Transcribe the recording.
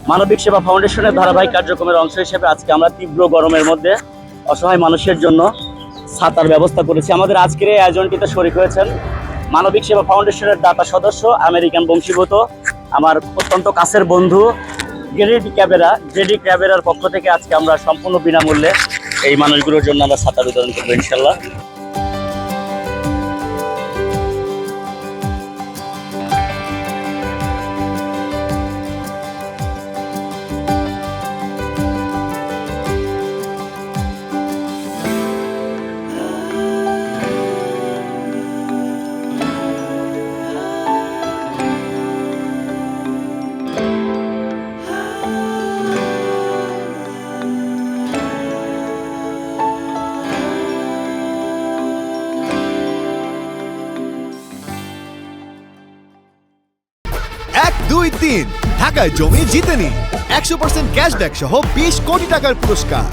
মানবিক সেবা ফাউন্ডেশনের ধারাবাহিক কার্যক্রমের অংশ হিসেবে আজকে আমরা তীব্র গরমের মধ্যে অসহায় মানুষের জন্য ছাতার ব্যবস্থা করেছি। আমাদের আজকের এই আয়োজনটিতে শরীক হয়েছেন মানবিক সেবা ফাউন্ডেশনের দাতা সদস্য আমেরিকান বংশীভূত আমার অত্যন্ত কাছের বন্ধু গ্রেডি ক্যাবেরার পক্ষ থেকে আজকে আমরা সম্পূর্ণ বিনামূল্যে এই মানুষগুলোর জন্য আমরা ছাতা বিতরণ করবো ইনশাল্লাহ। এক দুই তিন ঢাকায় জমি জিতে নিন 100% ক্যাশব্যাক সহ 20 কোটি টাকার পুরস্কার।